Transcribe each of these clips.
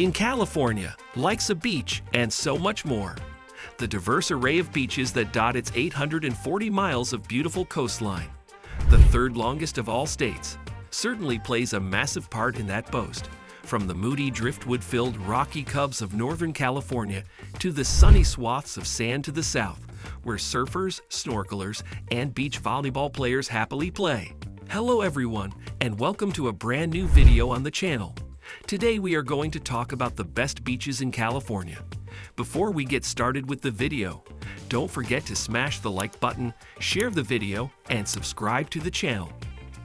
In California, likes a beach and so much more. The diverse array of beaches that dot its 840 miles of beautiful coastline, the third longest of all states, certainly plays a massive part in that boast. From the moody driftwood-filled rocky cubs of Northern California to the sunny swaths of sand to the south, where surfers, snorkelers, and beach volleyball players happily play. Hello everyone, and welcome to a brand new video on the channel. Today we are going to talk about the best beaches in California. Before we get started with the video, don't forget to smash the like button, share the video, and subscribe to the channel.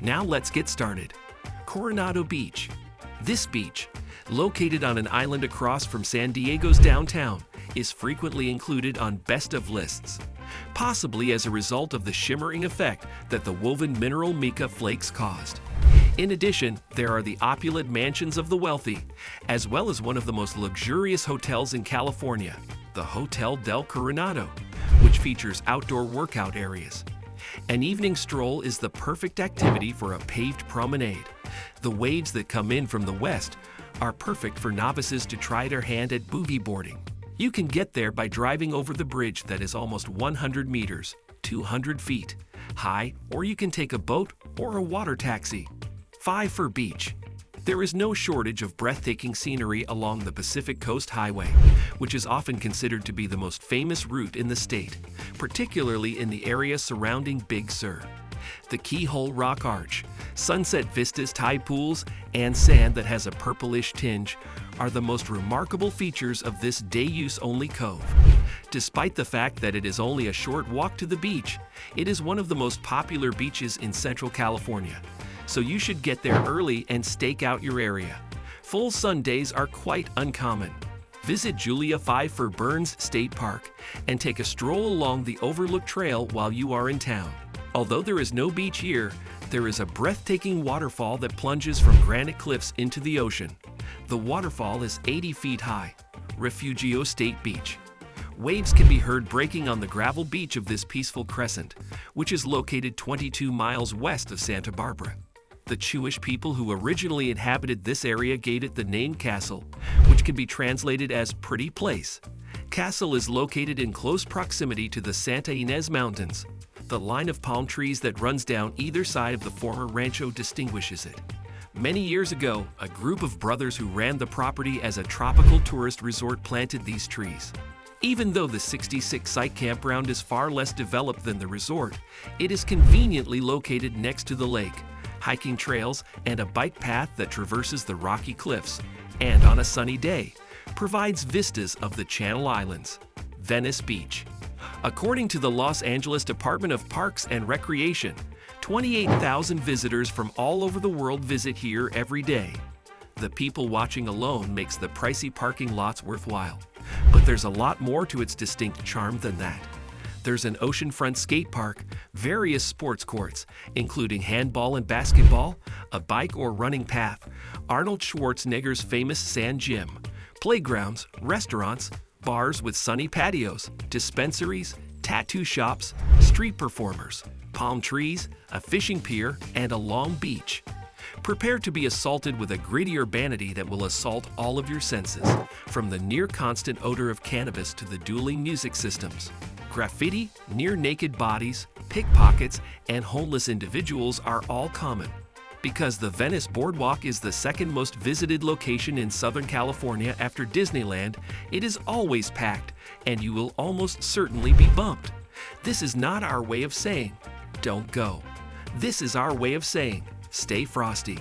Now let's get started. Coronado Beach. This beach, located on an island across from San Diego's downtown, is frequently included on best of lists, possibly as a result of the shimmering effect that the woven mineral mica flakes caused. In addition, there are the opulent mansions of the wealthy, as well as one of the most luxurious hotels in California, the Hotel del Coronado, which features outdoor workout areas. An evening stroll is the perfect activity for a paved promenade. The waves that come in from the west are perfect for novices to try their hand at boogie boarding. You can get there by driving over the bridge that is almost 100 meters, 200 feet, high, or you can take a boat or a water taxi. 5 for beach. There is no shortage of breathtaking scenery along the Pacific Coast Highway, which is often considered to be the most famous route in the state, particularly in the area surrounding Big Sur. The Keyhole Rock Arch, sunset vistas, tide pools, and sand that has a purplish tinge are the most remarkable features of this day-use-only cove. Despite the fact that it is only a short walk to the beach, it is one of the most popular beaches in Central California, so you should get there early and stake out your area. Full sun days are quite uncommon. Visit Julia 5 for Burns State Park and take a stroll along the Overlook Trail while you are in town. Although there is no beach here, there is a breathtaking waterfall that plunges from granite cliffs into the ocean. The waterfall is 80 feet high, Refugio State Beach. Waves can be heard breaking on the gravel beach of this peaceful crescent, which is located 22 miles west of Santa Barbara. The Jewish people who originally inhabited this area gave it the name Castle, which can be translated as pretty place. Castle is located in close proximity to the Santa Ynez Mountains. The line of palm trees that runs down either side of the former rancho distinguishes it. Many years ago, a group of brothers who ran the property as a tropical tourist resort planted these trees. Even though the 66-site campground is far less developed than the resort, it is conveniently located next to the lake, hiking trails, and a bike path that traverses the rocky cliffs, and on a sunny day, provides vistas of the Channel Islands. Venice Beach. According to the Los Angeles Department of Parks and Recreation, 28,000 visitors from all over the world visit here every day. The people watching alone makes the pricey parking lots worthwhile, but there's a lot more to its distinct charm than that. There's an oceanfront skate park, various sports courts, including handball and basketball, a bike or running path, Arnold Schwarzenegger's famous sand gym, playgrounds, restaurants, bars with sunny patios, dispensaries, tattoo shops, street performers, palm trees, a fishing pier, and a long beach. Prepare to be assaulted with a gritty urbanity that will assault all of your senses, from the near-constant odor of cannabis to the dueling music systems. Graffiti, near-naked bodies, pickpockets, and homeless individuals are all common. Because the Venice Boardwalk is the second most visited location in Southern California after Disneyland, it is always packed, and you will almost certainly be bumped. This is not our way of saying, don't go. This is our way of saying, stay frosty.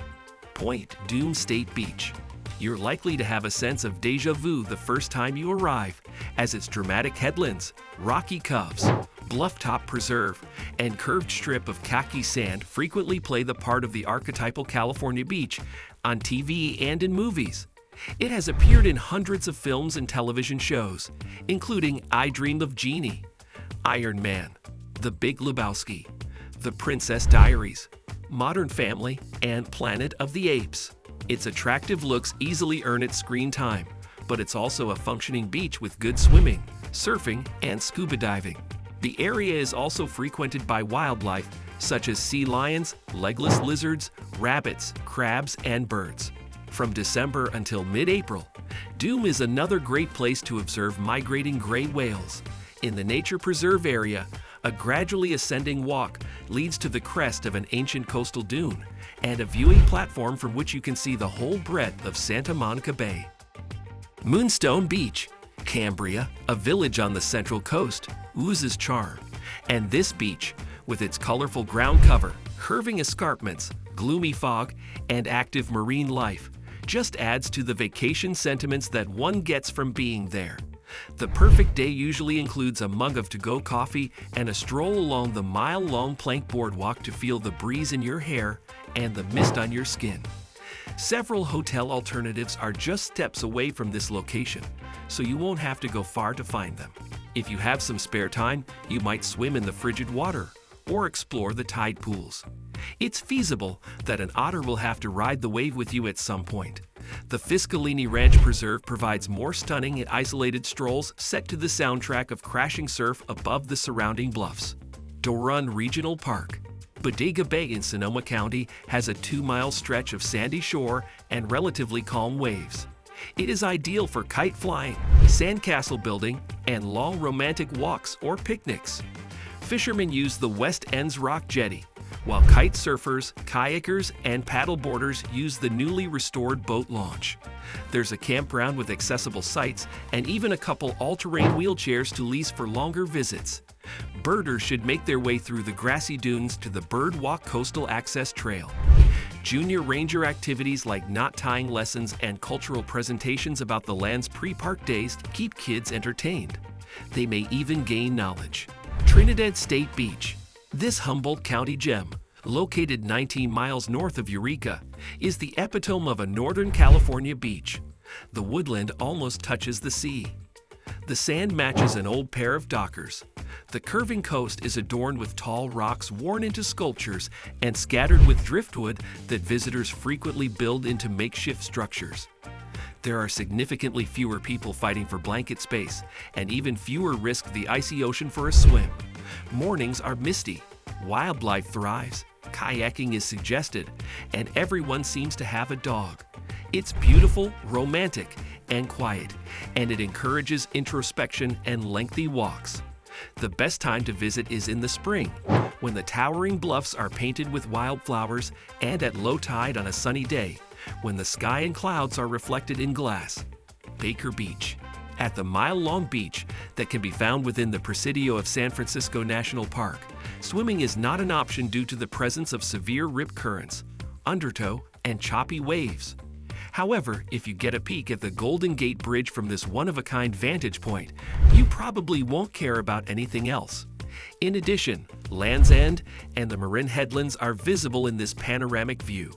Point Dume State Beach. You're likely to have a sense of déjà vu the first time you arrive, as its dramatic headlands, rocky coves, bluff-top preserve, and curved strip of khaki sand frequently play the part of the archetypal California beach on TV and in movies. It has appeared in hundreds of films and television shows, including I Dream of Jeannie, Iron Man, The Big Lebowski, The Princess Diaries, Modern Family, and Planet of the Apes. Its attractive looks easily earn its screen time, but it's also a functioning beach with good swimming, surfing, and scuba diving. The area is also frequented by wildlife such as sea lions, legless lizards, rabbits, crabs, and birds. From December until mid-April, Doom is another great place to observe migrating gray whales. In the nature preserve area, a gradually ascending walk leads to the crest of an ancient coastal dune and a viewing platform from which you can see the whole breadth of Santa Monica Bay. Moonstone Beach, Cambria, a village on the central coast, oozes charm. And this beach, with its colorful ground cover, curving escarpments, gloomy fog, and active marine life, just adds to the vacation sentiments that one gets from being there. The perfect day usually includes a mug of to-go coffee and a stroll along the mile-long plank boardwalk to feel the breeze in your hair and the mist on your skin. Several hotel alternatives are just steps away from this location, so you won't have to go far to find them. If you have some spare time, you might swim in the frigid water or explore the tide pools. It's feasible that an otter will have to ride the wave with you at some point. The Fiscalini Ranch Preserve provides more stunning and isolated strolls set to the soundtrack of crashing surf above the surrounding bluffs. Doran Regional Park, Bodega Bay in Sonoma County, has a 2-mile stretch of sandy shore and relatively calm waves. It is ideal for kite flying, sandcastle building, and long romantic walks or picnics. Fishermen use the West End's Rock Jetty, while kite surfers, kayakers, and paddleboarders use the newly restored boat launch. There's a campground with accessible sites and even a couple all-terrain wheelchairs to lease for longer visits. Birders should make their way through the grassy dunes to the Birdwalk Coastal Access Trail. Junior ranger activities like knot tying lessons and cultural presentations about the land's pre-park days keep kids entertained. They may even gain knowledge. Trinidad State Beach. This Humboldt County gem, located 19 miles north of Eureka, is the epitome of a Northern California beach. The woodland almost touches the sea. The sand matches an old pair of dockers. The curving coast is adorned with tall rocks worn into sculptures and scattered with driftwood that visitors frequently build into makeshift structures. There are significantly fewer people fighting for blanket space, and even fewer risk the icy ocean for a swim. Mornings are misty, wildlife thrives, kayaking is suggested, and everyone seems to have a dog. It's beautiful, romantic, and quiet, and it encourages introspection and lengthy walks. The best time to visit is in the spring, when the towering bluffs are painted with wildflowers, and at low tide on a sunny day, when the sky and clouds are reflected in glass. Baker Beach. At the mile-long beach that can be found within the Presidio of San Francisco National Park, swimming is not an option due to the presence of severe rip currents, undertow, and choppy waves. However, if you get a peek at the Golden Gate Bridge from this one-of-a-kind vantage point, you probably won't care about anything else. In addition, Land's End and the Marin Headlands are visible in this panoramic view.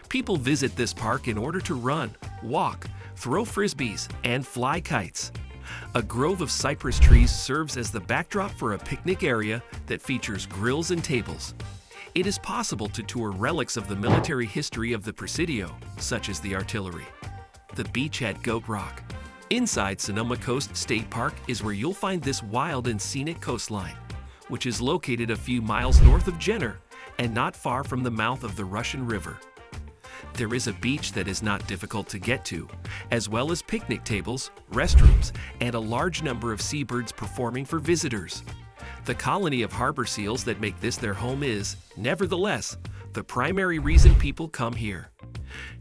People visit this park in order to run, walk, throw frisbees, and fly kites. A grove of cypress trees serves as the backdrop for a picnic area that features grills and tables. It is possible to tour relics of the military history of the Presidio, such as the artillery. The beach at Goat Rock. Inside Sonoma Coast State Park is where you'll find this wild and scenic coastline, which is located a few miles north of Jenner and not far from the mouth of the Russian River. There is a beach that is not difficult to get to, as well as picnic tables, restrooms, and a large number of seabirds performing for visitors. The colony of harbor seals that make this their home is, nevertheless, the primary reason people come here.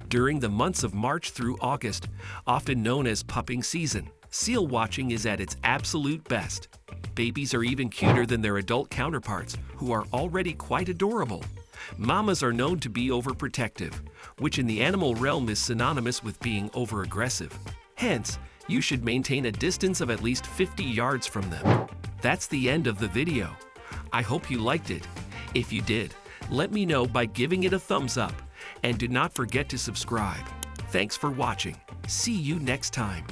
During the months of March through August, often known as pupping season, seal watching is at its absolute best. Babies are even cuter than their adult counterparts, who are already quite adorable. Mamas are known to be overprotective, which in the animal realm is synonymous with being overaggressive. Hence, you should maintain a distance of at least 50 yards from them. That's the end of the video. I hope you liked it. If you did, let me know by giving it a thumbs up, and do not forget to subscribe. Thanks for watching. See you next time.